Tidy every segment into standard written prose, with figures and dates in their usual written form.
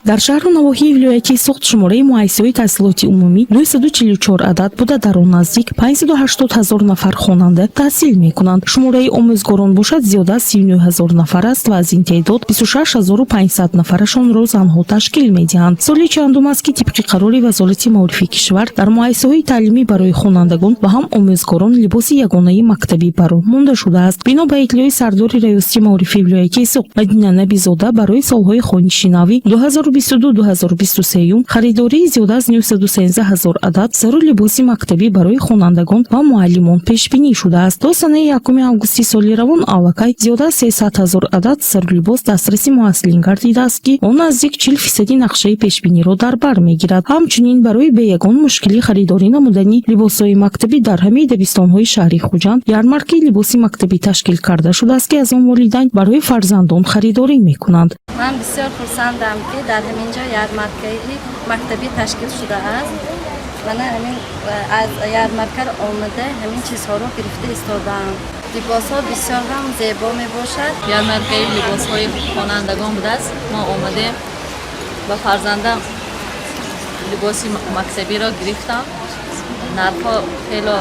дар шаҳру навоҳии вилоятии Суғд шумораи муассисаҳои таҳсилоти умумӣ 244 адад буда дар он наздик 580 000 нафар хонанда таҳсил мекунанд. Шумораи омӯзгорон бошад зиёда аз 39 000 нафар аст ва аз ин теъдод 26 500 нафарашонро занҳо ташкил медиҳанд. соли чандум аст ки тибқи қарори Вазорати маорифи кишвар дар муассисаҳои таълимӣ барои хонандагон ва ҳам омӯзгорон либоси ягонаи мактабӣ баро монда шудааст. бино ба итлои сардори раёсати маорифи вилоятии Суғд Мадина Набизода барои солҳои хониши нави 2022-2023 харидории зиёда аз 913 000 адад зару либоси мактабӣ барои хонандагон ва муаллимон пешбинӣ шудааст. то санаи 1 августи соли равон аллакай зиёда аз 300 000 адад зарулибос дастраси муассилин гардидааст ки он наздик 40% нақшаи пешбиниро дар бар мегирад. ҳамчунин барои бе ягон мушкилӣ харидорӣ намудани либосҳои мактабӣ дар ҳамаи дабистонҳои шаҳри Хуҷанд ярмаркаи либоси мактабӣ ташкил карда шудааст ки аз он волидайн барои фарзандон харидорӣ мекунанд. من بسیار خرسندم که در همینجا ярмаркаи мактабӣ ташкил шудааст. من همین از ярмарка آمده همین چیزها رو گرفته ایستادم. لباس‌ها بسیار هم زیبا میباشد. ярмаркаи либосҳои хонандагон будааст. мо омадем ба фарзандам либоси мактабиро гирифтам. нархҳо хело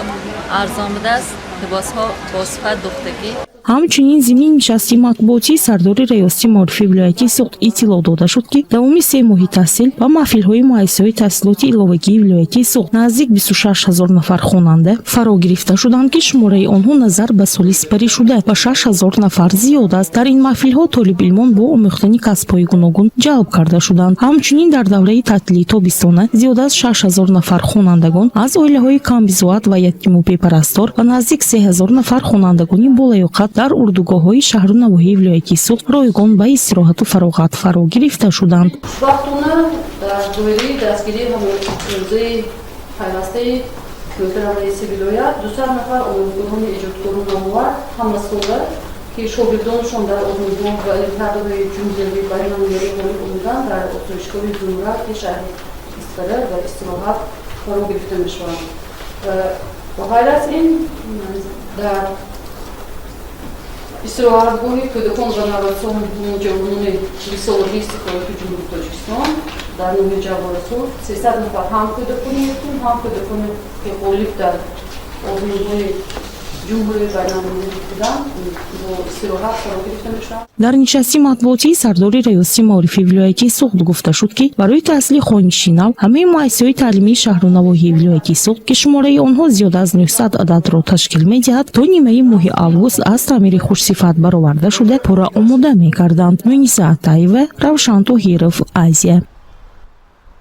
арзон будааст. либосҳо бо сифат духтагӣ. ҳамчунин зимни нишасти матбуотии сардори раёсати маорифи вилоятии Суғд иттилоъ дода шуд ки давоми 3 моҳи таҳсил ва маҳфилҳои муассисаҳои таҳсилоти иловагии вилоятии Суғд наздик 26 000 нафар хонанда фаро гирифта шуданд ки шумораи онҳо назар ба соли сипарӣ шуда ба 6 000 нафар зиёд аст. дар ин маҳфилҳо толибилмон бо омӯхтани касбҳои гуногун ҷалб карда шуданд. ҳамчунин дар давраи таътилии тобистона зиёда аз 6 000 нафар хонандагон аз оилаҳои камбизоат ва ятиму бепарастор ва наздик 3 000 нафар хонандагони болаёқат дар урдугоҳҳои шаҳру навоҳии вилоятии Суғд ройгон ба истироҳату фароғат фаро гирифта шуданд. Хушбахтона дар доираи дастгирии ҳамоёнии пайвастаи муҳтарам раиси вилоят 200 нафар омӯзгорони иҷодкору намовар ҳамасола ки шогирдонашон дар омӯзгор ва илтиҳодҳои ҷумҳурӣ байналмилалӣ ғолиб омаданд дар осоишгоҳи Зумрад ки шаҳри Истара ва истироҳат фаро гирифта мешаванд. Ба ғайр аз ин дар истироҳатгоҳи кӯдахон ва навасон ноҷавонони рисолади истихбороти ҷумҳурии Тоҷикистон дар ноҳияи Ҷавларсур 300 нафар ҳам кӯдакони ятим ҳам кӯдакони ки ғолиб дар озмунҳои ҷумҳурии байналмилалӣ буданд бо истироҳат фаро гирифта мешаванд. дар нишасти матбуотии сардори раёсати маорифи вилоятии Суғд гуфта шуд ки барои таҳсили хониши нав ҳамаи муассисаҳои таълимии шаҳру навоҳии вилоятии Суғд ки шумораи онҳо зиёда аз 900 ададро ташкил медиҳад то нимаи моҳи август аз таъмири хушсифат бароварда шуда пурра омода мекарданд. Муниса Атаева, Равшан Тоҳиров, Азия.